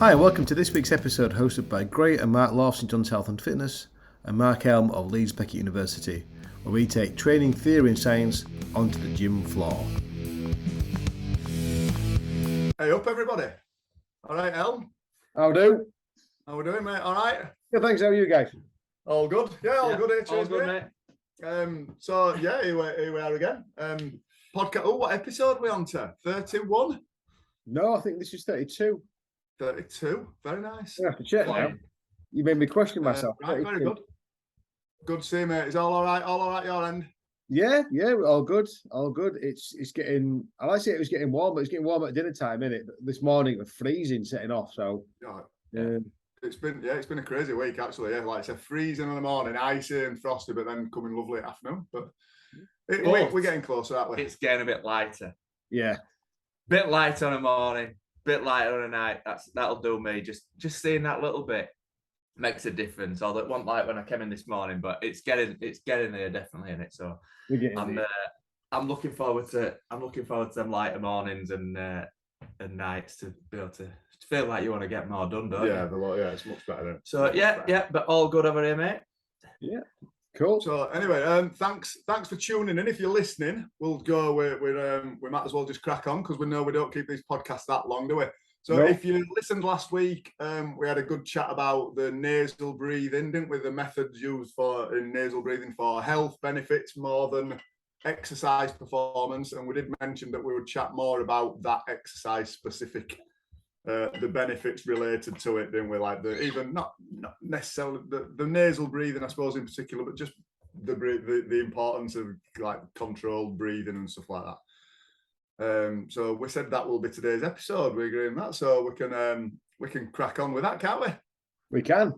Hi, and welcome to this week's episode hosted by Gray and Mark Lawson, John's Health and Fitness, and Mark Elm of Leeds Beckett University, where we take training theory and science onto the gym floor. Hey up, everybody. All right, Elm? How do? How we doing, mate? All right? Yeah, thanks. How are you guys? All good? Yeah, all good here. All Cheers, good, mate. mate. So, yeah, here we are again. Podcast. Oh, what episode are we on to? 31? No, I think this is 32. 32. Very nice. I have to check now. You made me question myself. Right, very good. Good to see you, mate. Is all right? All right, your end? Yeah, all good. All good. It's getting, I like to say it was getting warm, but it's getting warm at dinner time, isn't it? This morning it was freezing setting off, so. Yeah. It's been a crazy week, actually. Yeah, like it's a freezing in the morning, icy and frosty, but then coming lovely at afternoon. But we're getting closer, aren't we? It's getting a bit lighter. Yeah. Bit lighter on a morning, bit lighter on a night. That'll do me. Just seeing that little bit makes a difference. Although it wasn't like when I came in this morning, but it's getting there definitely in it. So I'm looking forward to them lighter mornings and nights to be able to feel like you want to get more done, don't you? Yeah, it's much better. So yeah, but all good over here, mate. Yeah. Cool. So anyway, thanks for tuning in. If you're listening, we might as well just crack on because we know we don't keep these podcasts that long, do we? So If you listened last week, we had a good chat about the nasal breathing, didn't we? The methods used in nasal breathing for health benefits more than exercise performance, and we did mention that we would chat more about that exercise specific. The benefits related to it, didn't we? Like even not necessarily the nasal breathing, I suppose, in particular, but just the importance of like controlled breathing and stuff like that. So we said that will be today's episode. We agree on that, so we can crack on with that, can't we? We can.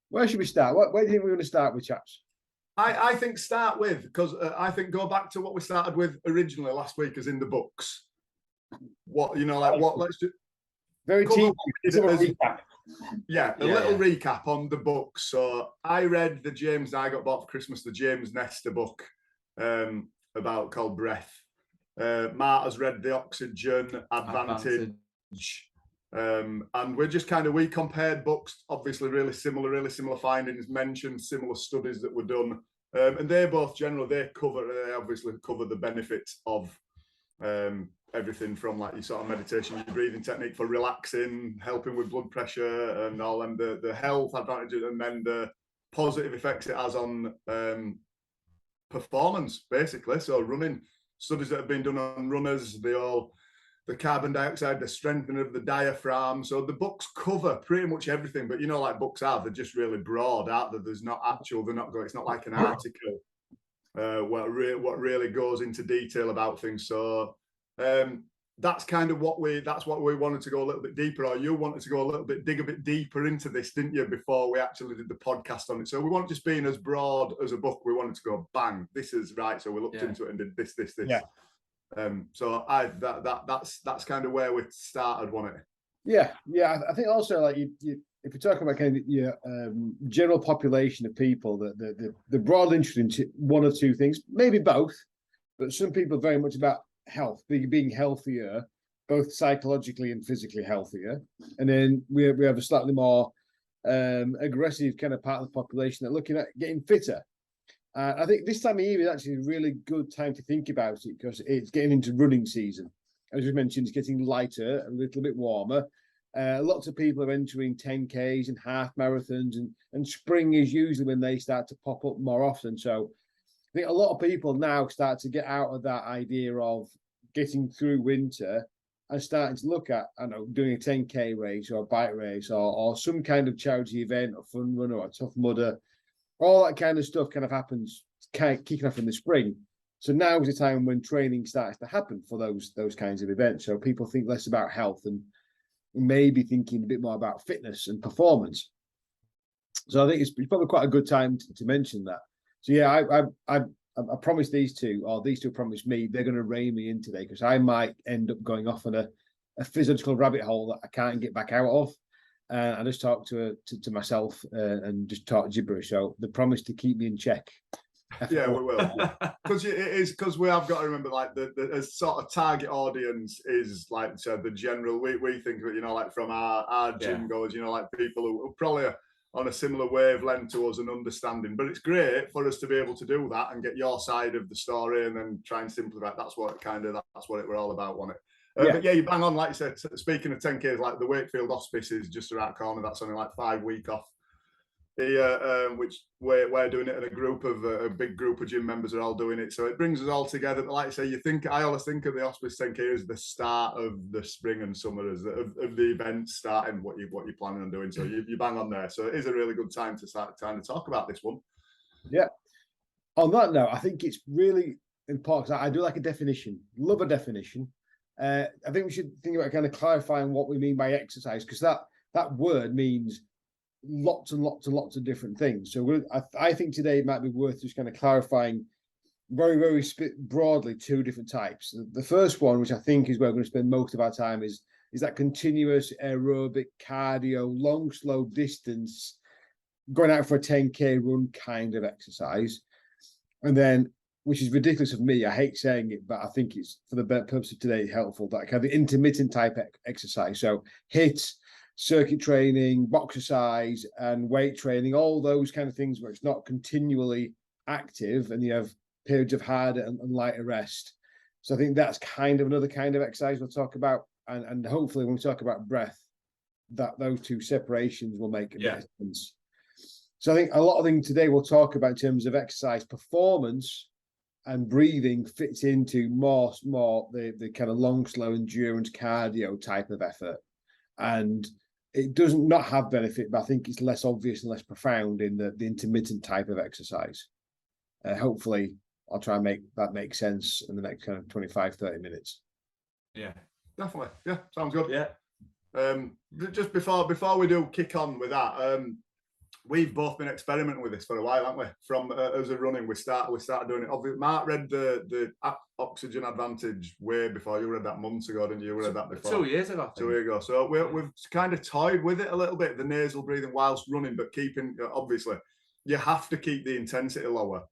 Where should we start? Where do you think we're going to start with, chaps? I think start with, because I think go back to what we started with originally last week, as in the books. Let's do. Very team. Yeah, a little recap on the book. So I read I got bought for Christmas, the James Nestor book called Breath. Mart has read the Oxygen Advantage. And we're just we compared books, obviously really similar findings, mentioned similar studies that were done. And they both they obviously cover the benefits of everything from like your sort of meditation, your breathing technique for relaxing, helping with blood pressure and all, and the health advantages, and then the positive effects it has on performance, basically. So running, studies that have been done on runners, the carbon dioxide, the strengthening of the diaphragm. So the books cover pretty much everything, but like books they're just really broad, aren't they? It's not like an article what really goes into detail about things. So that's what we wanted to go a little bit deeper, or you wanted to dig a bit deeper into this, didn't you, before we actually did the podcast on it? So we weren't just being as broad as a book. We wanted to go bang, this is right. So we looked into it and did this. Yeah. So that's kind of where we started, wasn't it? Yeah. I think also, like you if you're talking about kind of your general population of people, the broad interest in one or two things, maybe both, but some people very much about health, being healthier, both psychologically and physically healthier. And then we have a slightly more aggressive kind of part of the population that are looking at getting fitter. I think this time of year is actually a really good time to think about it, because it's getting into running season. As you mentioned, it's getting lighter, a little bit warmer. Lots of people are entering 10Ks and half marathons, and spring is usually when they start to pop up more often. So I think a lot of people now start to get out of that idea of getting through winter and starting to look at, doing a 10K race or a bike race or some kind of charity event or fun run or a Tough Mudder. All that kind of stuff kind of happens, kicking off in the spring. So now is the time when training starts to happen for those kinds of events. So people think less about health and maybe thinking a bit more about fitness and performance. So I think it's probably quite a good time to mention that. So yeah, I promised these two, or these two promised me, they're going to rein me in today, because I might end up going off on a physiological rabbit hole that I can't get back out of. I just talk to myself and just talk gibberish. So they promised to keep me in check. Yeah, we will. Because it is, because we have got to remember, like, the sort of target audience is, like I said, the general, we think of it, you know, like from our gym goers, you know, like people who probably are on a similar wavelength to us and understanding. But it's great for us to be able to do that and get your side of the story and then try and simplify. That's what we're all about, wasn't it? But yeah, you bang on, like you said, speaking of 10Ks, like the Wakefield Hospice is just around the corner. That's only like 5 weeks off. Which we're doing it in a group of a big group of gym members are all doing it. So it brings us all together. But like I say, I always think of the Hospice 10K as the start of the spring and summer, as of the event starting, what you're planning on doing. So you bang on there. So it is a really good time to start trying to talk about this one. Yeah. On that note, I think it's really important. I do like a definition. Love a definition. I think we should think about kind of clarifying what we mean by exercise, because that word means lots and lots and lots of different things. So I think today it might be worth just kind of clarifying very, very broadly 2 different types. The first one, which I think is where we're going to spend most of our time, is that continuous aerobic cardio, long, slow distance, going out for a 10K run kind of exercise. And then, which is ridiculous of me, I hate saying it, but I think it's, for the purpose of today, helpful, that kind of the intermittent type exercise. So HIIT, circuit training, boxercise, and weight training, all those kind of things where it's not continually active and you have periods of hard and lighter rest. So I think that's kind of another kind of exercise we'll talk about. And hopefully when we talk about breath, that those 2 separations will make a bit of sense. So I think a lot of things today we'll talk about in terms of exercise performance, and breathing fits into more the kind of long, slow endurance cardio type of effort. And it doesn't not have benefit, but I think it's less obvious and less profound in the intermittent type of exercise. Hopefully I'll try and make that make sense in the next kind of 25, 30 minutes. Yeah, definitely. Yeah, sounds good. Yeah. Just before we do kick on with that, we've both been experimenting with this for a while, haven't we? From as a running, we started doing it. Obviously, Mark read the Oxygen Advantage way before. You read that months ago, didn't you? You read that before. 2 years ago. 2 years ago. So we've kind of toyed with it a little bit, the nasal breathing whilst running, but keeping, obviously, you have to keep the intensity lower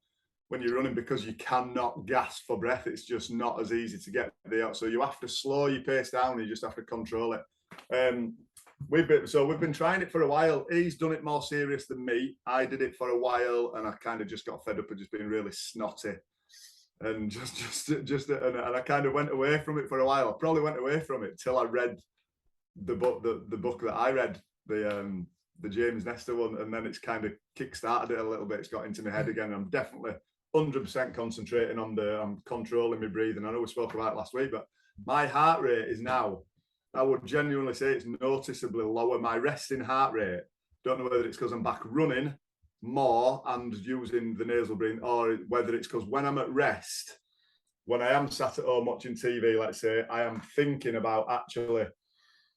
when you're running because you cannot gasp for breath. It's just not as easy to get there. So you have to slow your pace down. You just have to control it. We've been trying it for a while. He's done it more serious than me. I did it for a while, and I kind of just got fed up of just being really snotty, and and I kind of went away from it for a while. I probably went away from it till I read the book that I read, the James Nestor one, and then it's kind of kick-started it a little bit. It's got into my head again. I'm definitely 100% concentrating on I'm controlling my breathing. I know we spoke about it last week, but my heart rate is now, I would genuinely say it's noticeably lower. My resting heart rate, don't know whether it's because I'm back running more and using the nasal breathing, or whether it's because when I'm at rest, when I am sat at home watching TV, let's say, I am thinking about actually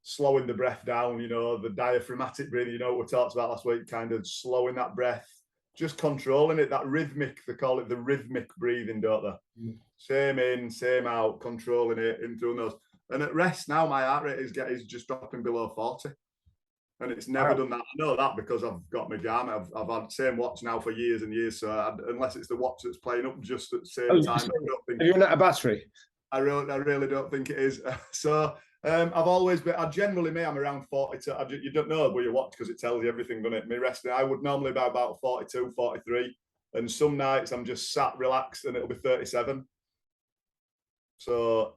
slowing the breath down, you know, the diaphragmatic breathing, you know, what we talked about last week, kind of slowing that breath, just controlling it, that rhythmic, they call it the rhythmic breathing, don't they? Same in, same out, controlling it in through nose. And at rest now, my heart rate is just dropping below 40. And it's never done that. I know that because I've got my Garmin. I've had the same watch now for years and years. So unless it's the watch that's playing up just at the same time, I don't think. Are you running out of battery? I really don't think it is. So I've always been, I'm around 42. You don't know but you watch because it tells you everything, doesn't it? Me resting, I would normally be about 42, 43. And some nights I'm just sat relaxed and it'll be 37. So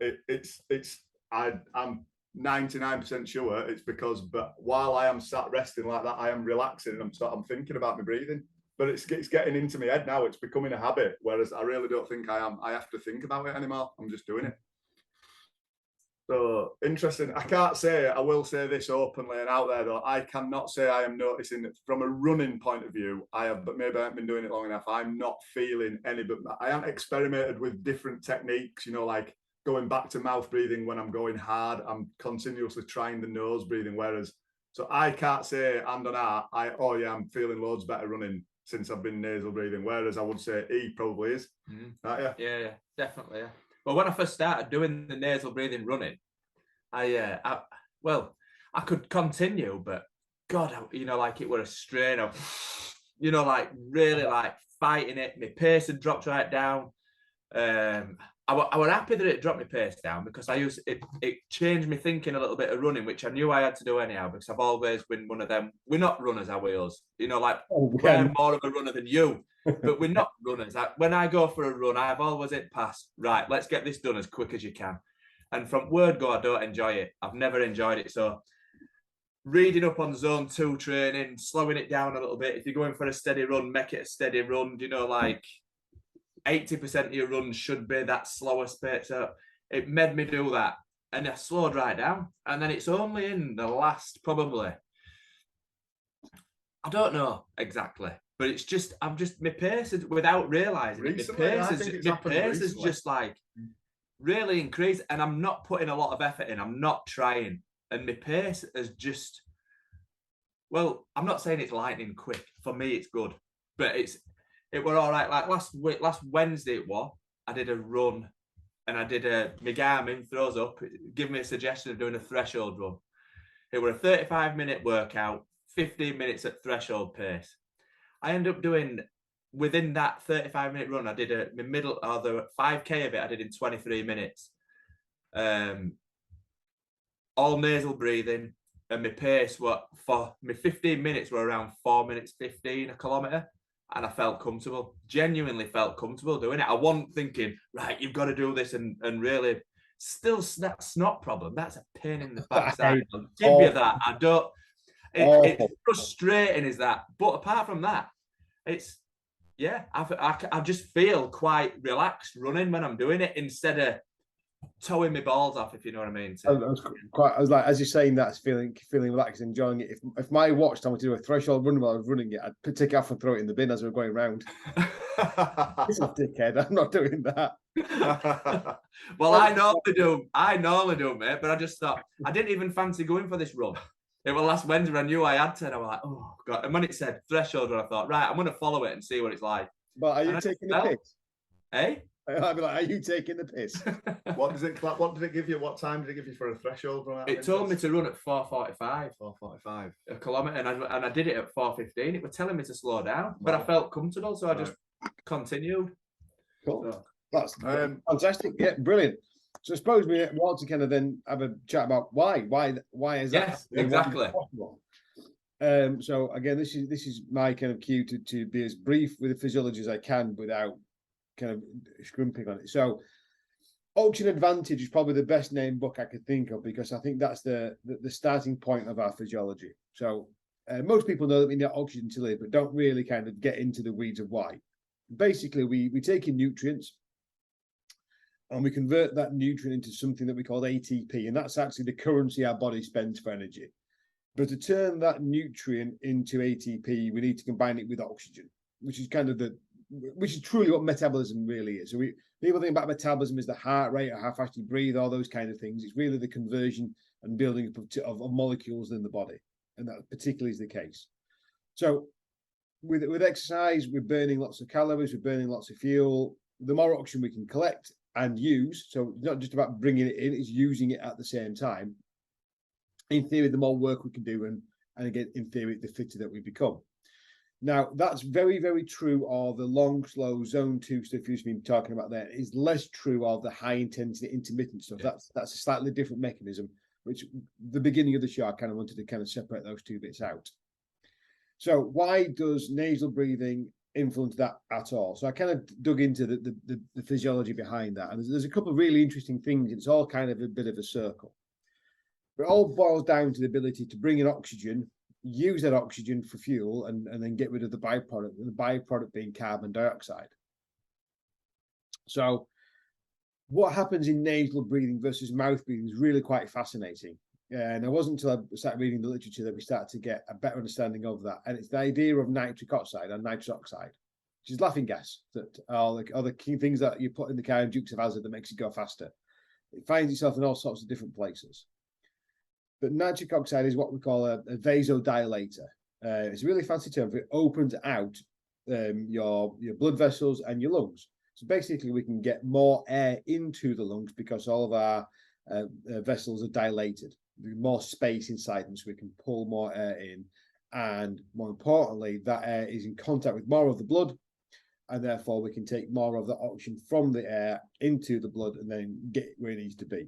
I'm 99% sure it's because, but while I am sat resting like that, I am relaxing and I'm thinking about my breathing. But it's getting into my head now. It's becoming a habit. Whereas I really don't think I have to think about it anymore. I'm just doing it. So interesting. I will say this openly and out there though. I cannot say I am noticing that from a running point of view. But maybe I haven't been doing it long enough. I'm not feeling any, but I haven't experimented with different techniques, you know, like going back to mouth breathing when I'm going hard. I'm continuously trying the nose breathing. So I can't say hand on heart, I'm feeling loads better running since I've been nasal breathing. Whereas I would say he probably is. Yeah, definitely. Yeah. Well, when I first started doing the nasal breathing running, I could continue, but God, you know, like it were a strain of, you know, like really like fighting it. My pace had dropped right down. I was happy that it dropped my pace down because it changed me thinking a little bit of running, which I knew I had to do anyhow because I've always been one of them. We're not runners, are we? Us, like I'm more of a runner than you, but we're not runners. When I go for a run, I've always hit past. Right, let's get this done as quick as you can. And from word go, I don't enjoy it. I've never enjoyed it. So reading up on zone 2 training, slowing it down a little bit. If you're going for a steady run, make it a steady run. 80% of your runs should be that slower pace. So it made me do that. And I slowed right down. And then it's only in the last probably, I don't know exactly, but it's just, my pace is, without realising it, my pace is just like really increased. And I'm not putting a lot of effort in. I'm not trying. And my pace is just, well, I'm not saying it's lightning quick. For me, it's good. But it were all right. Like last Wednesday, I did a run and I did my Garmin throws up, give me a suggestion of doing a threshold run. It were a 35-minute workout, 15 minutes at threshold pace. I ended up doing, within that 35-minute run, I did the 5K of it, I did in 23 minutes. All nasal breathing, and my pace for my 15 minutes were around 4 minutes 15 a kilometre. And I felt comfortable, genuinely felt comfortable doing it. I wasn't thinking, right, you've got to do this and really, still that snot problem. That's a pain in the backside. I'll give you that. I don't, it's frustrating is that. But apart from that, it's, I just feel quite relaxed running when I'm doing it instead of towing my balls off, if you know what I mean. I was like, as you're saying that, feeling relaxed, enjoying it. If my watch told me to do a threshold run while I was running it, I'd take it off and throw it in the bin as we were going round. It's a dickhead. I'm not doing that. Well, I normally do, mate. But I just thought I didn't even fancy going for this run. It was last Wednesday. I knew I had to. And I was like, oh god. And when it said threshold run, I thought, right, I'm going to follow it and see what it's like. But are you taking the piss? Eh? I'd be like, are you taking the piss? What did it give you? What time did it give you for a threshold run? It told me to run at 4:45. 4:45 a kilometre, and I did it at 4:15. It was telling me to slow down, but I felt comfortable, so I just continued. Cool. So, that's fantastic. Yeah, brilliant. So I suppose we want to kind of then have a chat about why is that? Yes, exactly. So again, this is my kind of cue to be as brief with the physiology as I can without kind of scrimping on it. So Oxygen Advantage is probably the best named book I could think of because I think that's the starting point of our physiology. So most people know that we need oxygen to live, but don't really kind of get into the weeds of why. Basically, we take in nutrients and we convert that nutrient into something that we call ATP, and that's actually the currency our body spends for energy. But to turn that nutrient into ATP, we need to combine it with oxygen, which is kind of which is truly what metabolism really is. So people think about metabolism as the heart rate or how fast you breathe, all those kind of things. It's really the conversion and building of molecules in the body, and that particularly is the case. So with exercise, we're burning lots of calories, we're burning lots of fuel. The more oxygen we can collect and use, so it's not just about bringing it in, it's using it at the same time. In theory, the more work we can do, and again, in theory, the fitter that we become. Now, that's very, very true of the long, slow zone 2 stuff you've been talking about there. Is less true of the high intensity intermittent stuff. Yeah. That's a slightly different mechanism, which the beginning of the show, I kind of wanted to kind of separate those two bits out. So why does nasal breathing influence that at all? So I kind of dug into the physiology behind that. And there's a couple of really interesting things. It's all kind of a bit of a circle. But it all boils down to the ability to bring in oxygen, use that oxygen for fuel, and then get rid of the byproduct, and the byproduct being carbon dioxide. So what happens in nasal breathing versus mouth breathing is really quite fascinating. And it wasn't until I started reading the literature that we started to get a better understanding of that. And it's the idea of nitric oxide and nitrous oxide, which is laughing gas, that are the key things that you put in the car in dukes of hazard that makes it go faster. It finds itself in all sorts of different places. But nitric oxide is what we call a vasodilator. It's a really fancy term for it. Opens out your blood vessels and your lungs. So basically, we can get more air into the lungs because all of our vessels are dilated. There's more space inside them, so we can pull more air in. And more importantly, that air is in contact with more of the blood, and therefore we can take more of the oxygen from the air into the blood and then get it where it needs to be.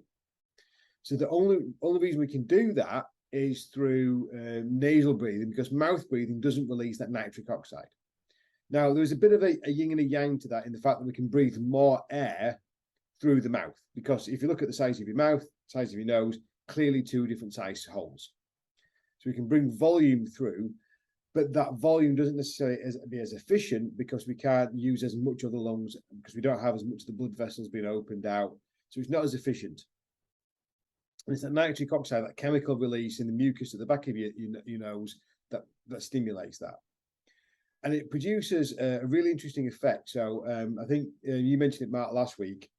So the only reason we can do that is through nasal breathing, because mouth breathing doesn't release that nitric oxide. Now, there's a bit of a yin and a yang to that in the fact that we can breathe more air through the mouth, because if you look at the size of your mouth, size of your nose, clearly two different size holes. So we can bring volume through, but that volume doesn't necessarily be as efficient because we can't use as much of the lungs because we don't have as much of the blood vessels being opened out. So it's not as efficient. And it's that nitric oxide, that chemical release in the mucus at the back of your nose that stimulates that. And it produces a really interesting effect. So I think you mentioned it, Mark, last week.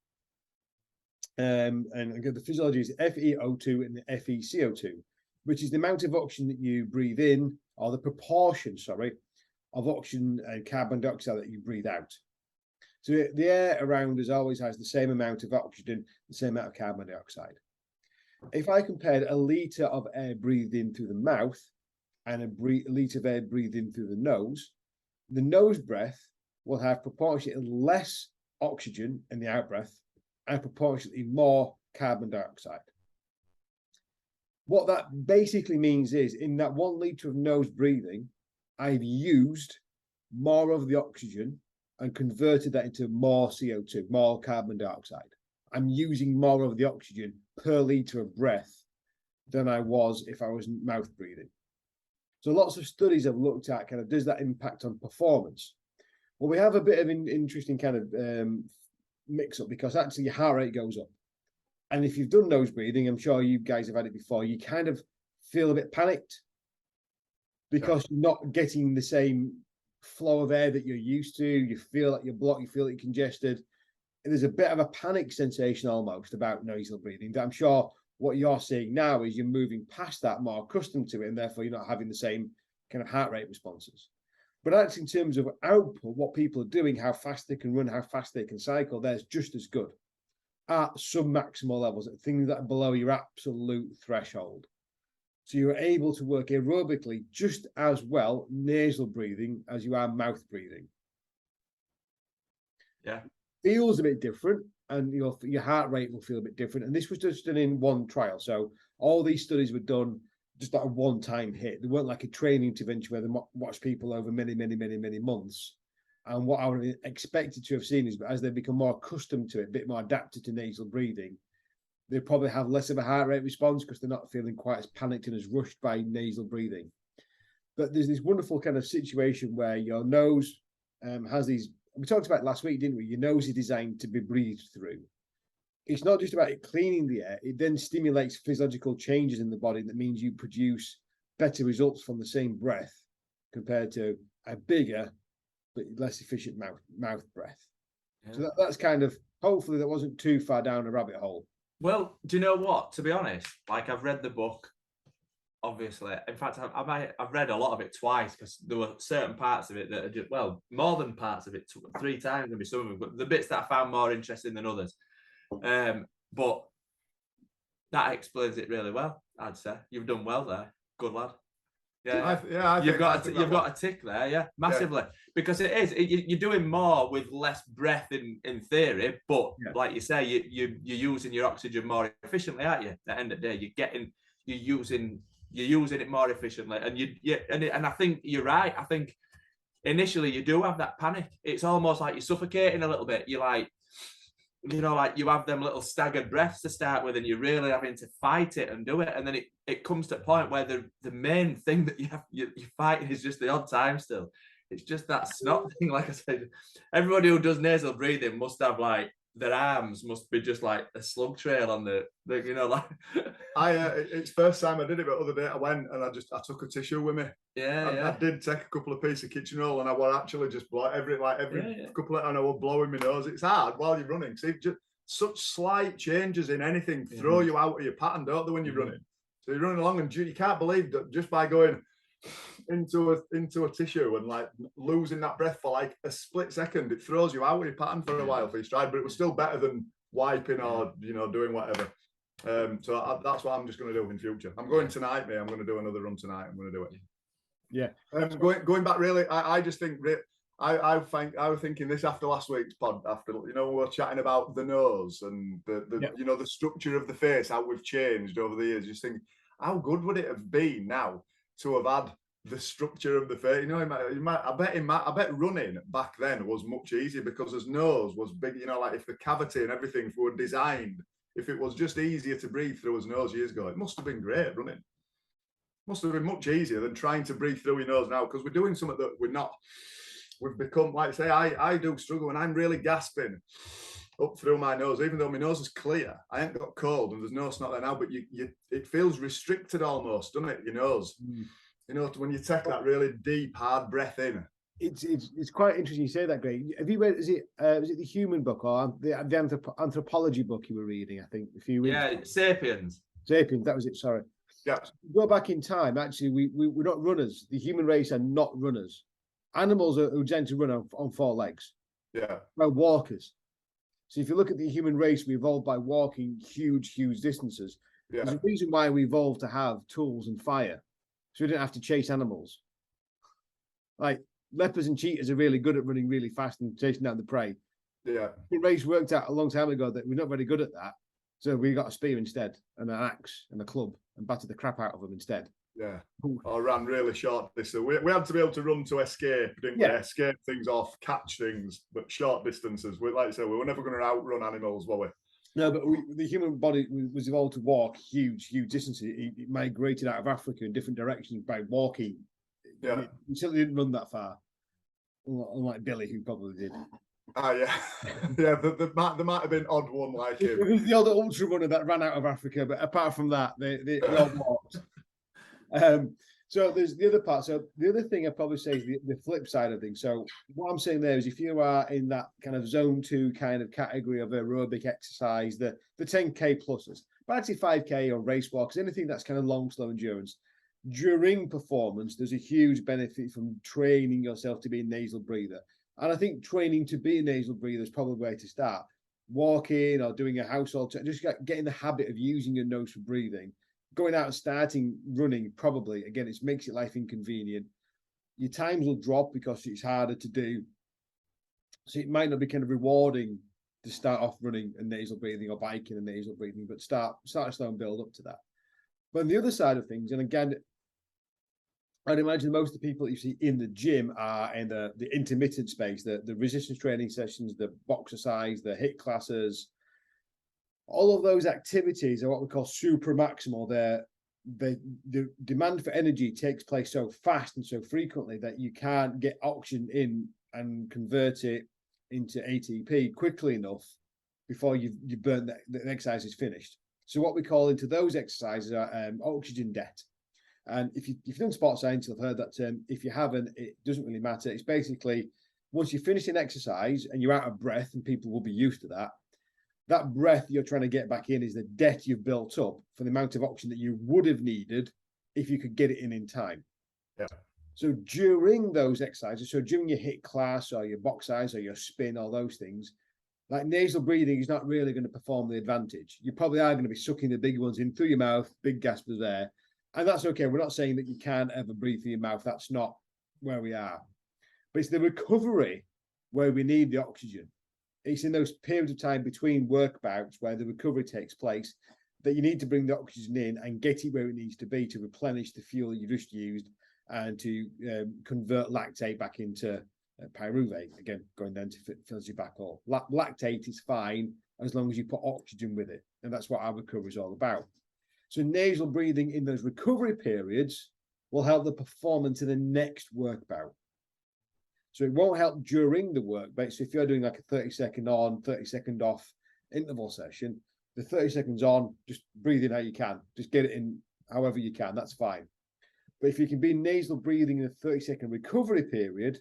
And again, the physiology is FeO2 and the FeCO2, which is the amount of oxygen that you breathe in, or the proportion, sorry, of oxygen and carbon dioxide that you breathe out. So the air around us always has the same amount of oxygen, the same amount of carbon dioxide. If I compared a litre of air breathed in through the mouth and a litre of air breathed in through the nose breath will have proportionately less oxygen in the out breath and proportionately more carbon dioxide. What that basically means is, in that 1 litre of nose breathing, I've used more of the oxygen and converted that into more CO2, more carbon dioxide. I'm using more of the oxygen per litre of breath than I was if I was mouth breathing. So lots of studies have looked at kind of, does that impact on performance? Well, we have a bit of an interesting kind of mix up, because actually your heart rate goes up. And if you've done nose breathing, I'm sure you guys have had it before, you kind of feel a bit panicked because you're not getting the same flow of air that you're used to. You feel like you're blocked, you feel like you're congested. And there's a bit of a panic sensation almost about nasal breathing that I'm sure what you're seeing now is you're moving past that, more accustomed to it, and therefore you're not having the same kind of heart rate responses. But actually, in terms of output, what people are doing, how fast they can run, how fast they can cycle, there's just as good at sub-maximal levels, at things that are below your absolute threshold. So you're able to work aerobically just as well nasal breathing as you are mouth breathing. Yeah. Feels a bit different, and your heart rate will feel a bit different. And this was just done in one trial. So all these studies were done just like a one-time hit. They weren't like a training intervention where they watched people over many, many, many, many months. And what I would have expected to have seen is, as they become more accustomed to it, a bit more adapted to nasal breathing, they probably have less of a heart rate response because they're not feeling quite as panicked and as rushed by nasal breathing. But there's this wonderful kind of situation where your nose has these, we talked about it last week, didn't we? Your nose is designed to be breathed through. It's not just about it cleaning the air, it then stimulates physiological changes in the body that means you produce better results from the same breath compared to a bigger but less efficient mouth breath. Yeah. So that's kind of, hopefully that wasn't too far down a rabbit hole. Well, do you know what? To be honest, like, I've read the book, obviously. In fact, I've read a lot of it twice, because there were certain parts of it that are just, well, more than parts of it, 3 times, maybe some of them, but the bits that I found more interesting than others. But that explains it really well, I'd say. You've done well there. Good lad. Yeah, you've got a tick there, yeah, massively, because it is. You're doing more with less breath in theory, but like you say, you're using your oxygen more efficiently, aren't you? At the end of the day, you're using it more efficiently, and I think you're right. I think initially you do have that panic. It's almost like you're suffocating a little bit. You're like, like you have them little staggered breaths to start with, and you're really having to fight it and do it. And then it comes to a point where the main thing that you're fighting is just the odd time still. It's just that snot thing. Like I said, everybody who does nasal breathing must have, like, their arms must be just like a slug trail on the like. It's first time I did it, but other day I went and I took a tissue with me. I did take a couple of pieces of kitchen roll, and I was actually just every couple of, and I was blowing my nose. It's hard while you're running. See, just such slight changes in anything throw you out of your pattern, don't they, when you're running? So you're running along, and you can't believe that just by going into a tissue and like losing that breath for like a split second, it throws you out of your pattern for a while for your stride. But it was still better than wiping or doing whatever. So that's what I'm just going to do in future. I'm going tonight, mate. I'm going to do another run tonight. I'm going to do it. Yeah. Going back, really, I just think I was thinking this after last week's pod, after, you know, we were chatting about the nose and the you know, the structure of the face, how we've changed over the years. Just think, how good would it have been now to have had the structure of the face? You know, I bet running back then was much easier because his nose was big. You know, like if the cavity and everything were designed, if it was just easier to breathe through his nose years ago, it must have been great running. Must have been much easier than trying to breathe through your nose now, because we're doing something that we're not. We've become, like I say, I do struggle, and I'm really gasping up through my nose, even though my nose is clear. I ain't got cold and there's no snot there now, but it feels restricted almost, doesn't it? Your nose. You know, when you take that really deep, hard breath in. It's quite interesting you say that, Greg. Have you read, was it the Human book or the anthropology book you were reading, I think, a few weeks ago? Yeah, Sapiens. Sapiens, that was it, sorry. Yeah. Go back in time, actually, we're not runners. The human race are not runners. Animals who tend to run on four legs. Yeah. We're walkers. So if you look at the human race, we evolved by walking huge distances. Yeah. There's a reason why we evolved to have tools and fire. So we didn't have to chase animals. Like leopards and cheetahs are really good at running really fast and chasing down the prey. Yeah. The race worked out a long time ago that we're not very good at that. So we got a spear instead, and an axe and a club, and battered the crap out of them instead. Yeah, or ran really short distance. We had to be able to run to escape, didn't we? Escape things off, catch things, but short distances. Like I said, we were never going to outrun animals, were we? No, but the human body was evolved to walk huge distances. It migrated out of Africa in different directions by walking. Yeah, it certainly didn't run that far, unlike Billy, who probably did. Ah, yeah, yeah. There might have been odd one like him. It was the other ultra runner that ran out of Africa, but apart from that, they all walked. So there's the other part. So the other thing I probably say is the flip side of things. So what I'm saying there is, if you are in that kind of zone 2 kind of category of aerobic exercise, the 10K pluses, but actually 5K or race walks, anything that's kind of long, slow endurance, during performance, there's a huge benefit from training yourself to be a nasal breather. And I think training to be a nasal breather is probably the way to start. Walking or doing a household, just getting the habit of using your nose for breathing. Going out and starting running, probably, again, it makes your life inconvenient. Your times will drop because it's harder to do. So it might not be kind of rewarding to start off running and nasal breathing or biking and nasal breathing, but start slow and build up to that. But on the other side of things, and again, I'd imagine most of the people that you see in the gym are in the intermittent space, the resistance training sessions, the boxercise, the HIIT classes. All of those activities are what we call super maximal. The demand for energy takes place so fast and so frequently that you can't get oxygen in and convert it into ATP quickly enough before you've burnt the exercise is finished. So what we call into those exercises are oxygen debt. And if you've done sports science, you'll have heard that term. If you haven't, it doesn't really matter. It's basically once you finish an exercise and you're out of breath, and people will be used to that, that breath you're trying to get back in is the debt you've built up for the amount of oxygen that you would have needed if you could get it in time. Yeah. So during those exercises, so during your HIIT class or your box size or your spin, all those things, like nasal breathing is not really going to perform the advantage. You probably are going to be sucking the big ones in through your mouth, big gasps there. And that's okay. We're not saying that you can't ever breathe through your mouth. That's not where we are. But it's the recovery where we need the oxygen. It's in those periods of time between work bouts where the recovery takes place that you need to bring the oxygen in and get it where it needs to be to replenish the fuel you just used and to convert lactate back into pyruvate. Again, going down to fills you back up. Lactate is fine as long as you put oxygen with it. And that's what our recovery is all about. So nasal breathing in those recovery periods will help the performance in the next work bout. So it won't help during the work bout. So if you're doing like a 30-second on, 30-second off interval session, the 30 seconds on, just breathe in how you can. Just get it in however you can. That's fine. But if you can be nasal breathing in a 30-second recovery period,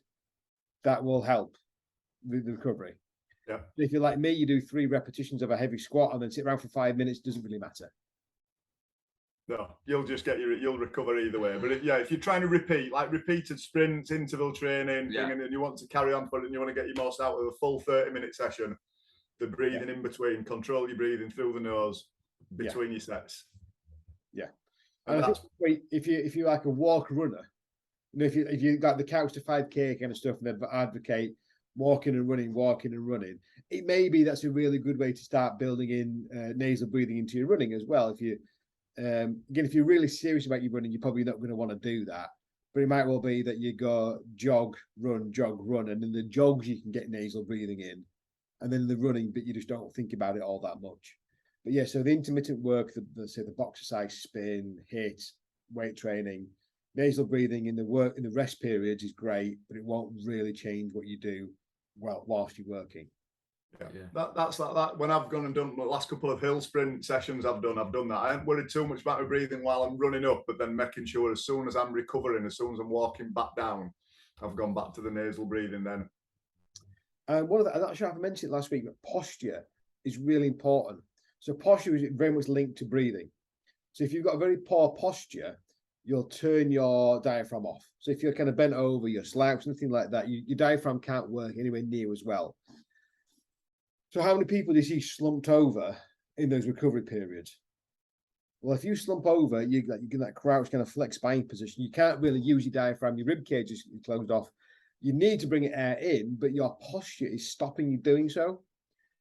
that will help with the recovery. Yeah. If you're like me, you do 3 repetitions of a heavy squat and then sit around for 5 minutes, doesn't really matter. No, you'll just you'll recover either way. But if you're trying to repeat, like repeated sprints, interval training, and you want to carry on for it and you want to get your most out of a full 30-minute session, the breathing in between, control your breathing through the nose between your sets. Yeah. And I think if you're like a walk runner, if you got the couch to 5K kind of stuff and advocate walking and running, it may be that's a really good way to start building in nasal breathing into your running as well. If you again, if you're really serious about your running, you're probably not going to want to do that. But it might well be that you go jog, run, and in the jogs you can get nasal breathing in, and then the running, but you just don't think about it all that much. But yeah, so the intermittent work, say the boxer size, spin, HIIT, weight training, nasal breathing in the rest periods is great, but it won't really change what you do whilst you're working. That's that. When I've gone and done the last couple of hill sprint sessions, I've done that. I haven't worried too much about my breathing while I'm running up, but then making sure as soon as I'm recovering, as soon as I'm walking back down, I've gone back to the nasal breathing then. I'm not sure if I mentioned it last week, but posture is really important. So posture is very much linked to breathing. So if you've got a very poor posture, you'll turn your diaphragm off. So if you're kind of bent over, you're slouched, anything like that, your diaphragm can't work anywhere near as well. So how many people do you see slumped over in those recovery periods? Well, if you slump over, you get that crouch kind of flex spine position. You can't really use your diaphragm. Your rib cage is closed off. You need to bring air in, but your posture is stopping you doing so.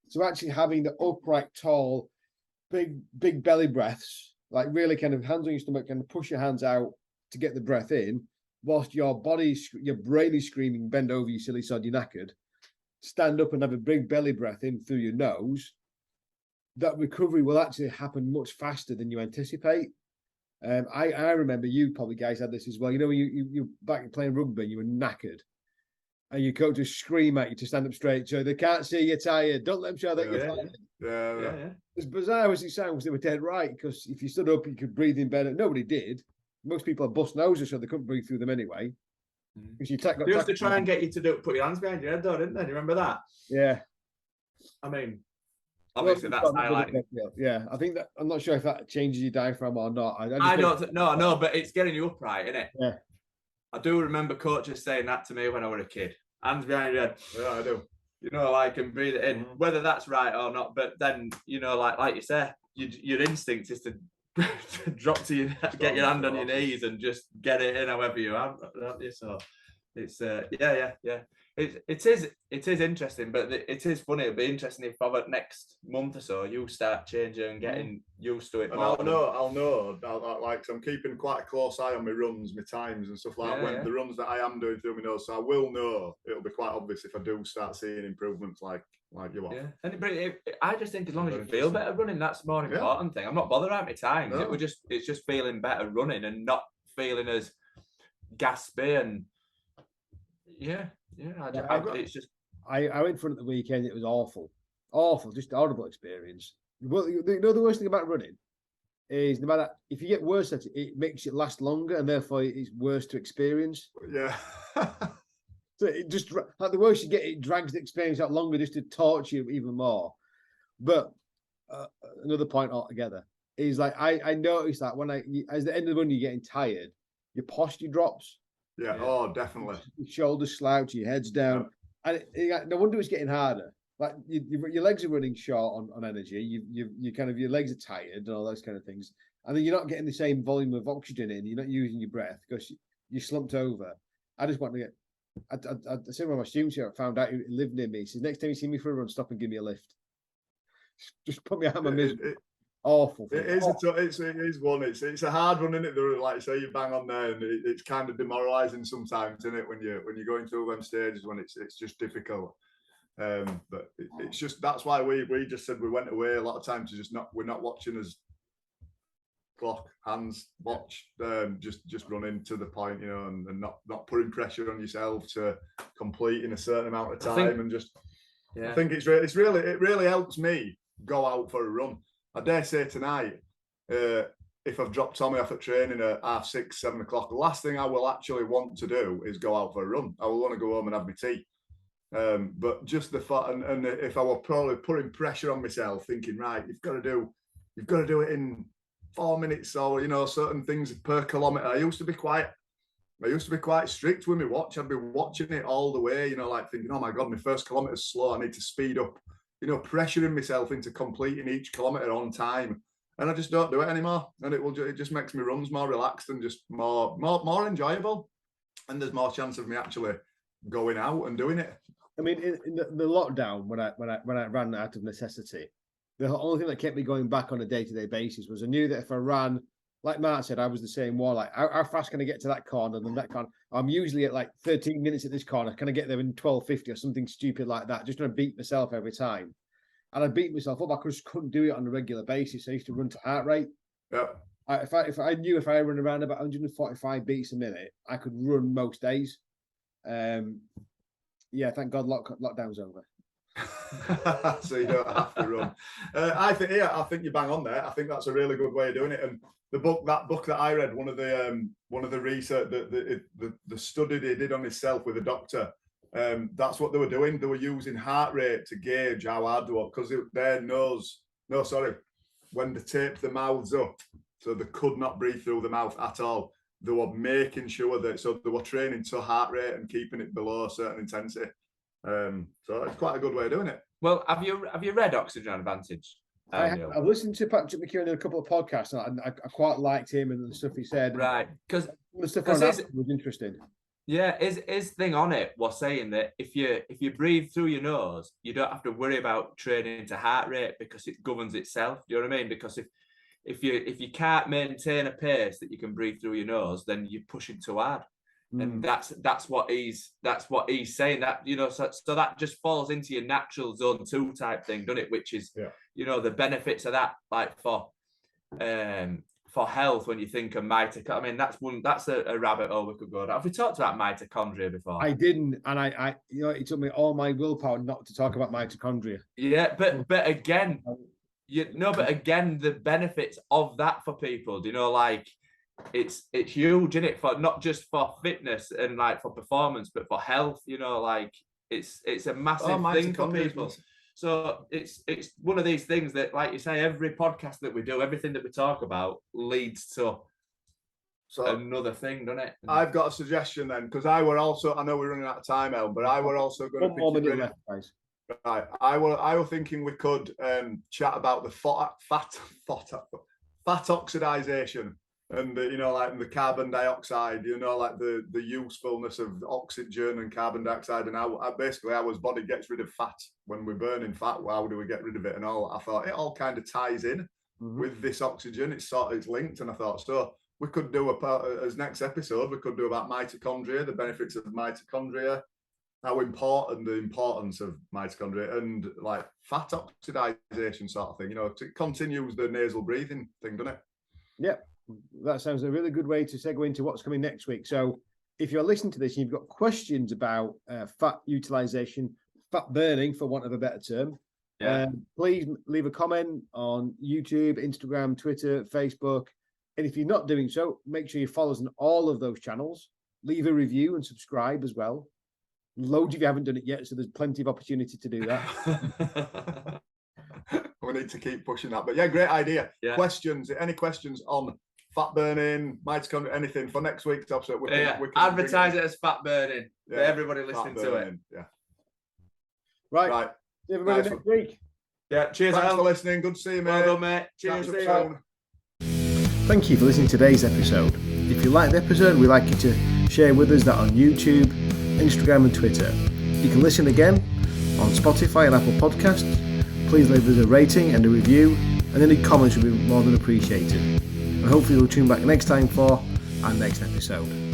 So actually having the upright, tall, big belly breaths, like really kind of hands on your stomach, kind of push your hands out to get the breath in, whilst your brain is screaming, bend over, you silly sod, you're knackered. Stand up and have a big belly breath in through your nose. That recovery will actually happen much faster than you anticipate. I remember you probably guys had this as well. You know, when you back playing rugby, you were knackered, and your coach just scream at you to stand up straight, so they can't see you're tired. Don't let them show that you're tired. Yeah. As bizarre as it sounds, they were dead right, because if you stood up, you could breathe in better. Nobody did. Most people had bust noses, so they couldn't breathe through them anyway. They used to try and get you to put your hands behind your head, though, didn't they? Do you remember that? Yeah. I mean, obviously that's highlighting. Yeah, I think that, I'm not sure if that changes your diaphragm or not. No, but it's getting you upright, isn't it? Yeah. I do remember coaches saying that to me when I was a kid. Hands behind your head. Yeah, I do. You know, like, and breathe it in, whether that's right or not. But then, you know, like you say, your instinct is to drop to your, get your hand on your knees and just get it in however you have. So it's it is interesting, but it is funny. It'll be interesting if over next month or so you start changing and getting used to it. And I'll know. Like, I'm keeping quite a close eye on my runs, my times and stuff like that. The runs that I am doing through my nose, so I will know. It'll be quite obvious if I do start seeing improvements like you are. Yeah, and I just think as long as you feel better running, that's the more important thing. I'm not bothered about my times. No. It's just feeling better running and not feeling as gaspy and it's just. I went for it at the weekend. It was awful, just a horrible experience. Well, you know, the worst thing about running is no matter if you get worse at it, it makes it last longer, and therefore it's worse to experience. Yeah. So it just, like, the worse you get, it drags the experience out longer just to torture you even more. But another point altogether is, like, I noticed that when as the end of the run, you're getting tired, your posture drops. Yeah. Oh, definitely. Your shoulders slouch, your head's down, and no wonder it's getting harder. Like, your legs are running short on energy. You kind of, your legs are tired and all those kind of things, and then you're not getting the same volume of oxygen in. You're not using your breath because you're slumped over. I just want to get. I said one of my students here, I found out who lived near me. He says, next time you see me for a run, stop and give me a lift. Just put me out of my misery. Awful. It is one. It's a hard one, isn't it? Like, say, you bang on there, and it's kind of demoralising sometimes, isn't it? When you're going through them stages when it's just difficult. But it's just, that's why we just said we went away a lot of times to we're not watching as clock, hands, watch, just running to the point, you know, and not putting pressure on yourself to complete in a certain amount of time, I think it really helps me go out for a run. I dare say tonight, if I've dropped Tommy off at training at 6:30, 7 o'clock, the last thing I will actually want to do is go out for a run. I will want to go home and have my tea. But just the thought, and if I were probably putting pressure on myself, thinking, right, you've got to do it in 4 minutes, or, you know, certain things per kilometre. I used to be quite strict with my watch. I'd be watching it all the way, you know, like thinking, oh my God, my first kilometre's slow, I need to speed up, you know, pressuring myself into completing each kilometre on time. And I just don't do it anymore. And it just makes my runs more relaxed and just more enjoyable. and there's more chance of me actually going out and doing it. I mean, in the lockdown, when I ran out of necessity, the only thing that kept me going back on a day-to-day basis was I knew that if I ran, like Mark said, I was the same way. Like, how fast can I get to that corner? And that corner, I'm usually at like 13 minutes at this corner. Can I get there in 12:50 or something stupid like that? Just trying to beat myself every time. And I beat myself up. I just couldn't do it on a regular basis. I used to run to heart rate. Yeah. If I knew if I run around about 145 beats a minute, I could run most days. Yeah, thank God lockdown's over. So you don't have to run. I think you bang on there. I think that's a really good way of doing it. And that book that I read, one of the research, the study they did on himself with a doctor, that's what they were doing. They were using heart rate to gauge how hard they were, because when they taped the mouths up, so they could not breathe through the mouth at all. They were making sure that, so they were training to heart rate and keeping it below a certain intensity. So it's quite a good way of doing it. Well, have you read Oxygen Advantage? I've listened to Patrick McKeown in a couple of podcasts, and I quite liked him and the stuff he said. Right, because the stuff on that was interesting. Yeah, his thing on it was saying that if you breathe through your nose, you don't have to worry about training to heart rate, because it governs itself. Do you know what I mean? Because if you can't maintain a pace that you can breathe through your nose, then you're pushing too hard. And that's what he's saying, that, you know, so that just falls into your natural zone 2 type thing, doesn't it? Which is, you know, the benefits of that, like for health, when you think of mitochondria. I mean, that's a rabbit hole we could go down. Have we talked about mitochondria before? I didn't, and I you know, it took me all my willpower not to talk about mitochondria. Yeah, but again, the benefits of that for people, do you know, like, it's huge, isn't it, for not just for fitness and like for performance, but for health, you know, like it's a massive thing for people. So it's one of these things that, like you say, every podcast that we do, everything that we talk about leads to another thing, doesn't it? I've got a suggestion then, because I know we're running out of time, El, but I were also going to pick your brain. Right, I were thinking we could chat about the fat oxidization. And you know, like the carbon dioxide, you know, like the usefulness of oxygen and carbon dioxide, and how basically our body gets rid of fat when we're burning fat. How do we get rid of it? And all, I thought it all kind of ties in with this oxygen. It's linked, and I thought, so we could do as next episode, we could do about mitochondria, the benefits of mitochondria, how important the importance of mitochondria, and like fat oxidization sort of thing. You know, it continues the nasal breathing thing, doesn't it? Yep. That sounds a really good way to segue into what's coming next week. So if you're listening to this and you've got questions about fat utilization, fat burning, for want of a better term, please leave a comment on YouTube, Instagram, Twitter, Facebook. And if you're not doing so, make sure you follow us on all of those channels. Leave a review and subscribe as well. Loads of you haven't done it yet, so there's plenty of opportunity to do that. We need to keep pushing that. But yeah, great idea. Yeah. Questions, any questions on fat burning, mitochondria, anything for next week's episode? We can advertise it as fat burning. Yeah, everybody listening to it. Yeah. Right. See everybody next week. Yeah. Cheers. Thanks for listening. Good to see you, mate. Well done, mate. Cheers. See you. Thank you for listening to today's episode. If you liked the episode, we'd like you to share with us that on YouTube, Instagram, and Twitter. You can listen again on Spotify and Apple Podcasts. Please leave us a rating and a review, and any comments would be more than appreciated. And hopefully you'll tune back next time for our next episode.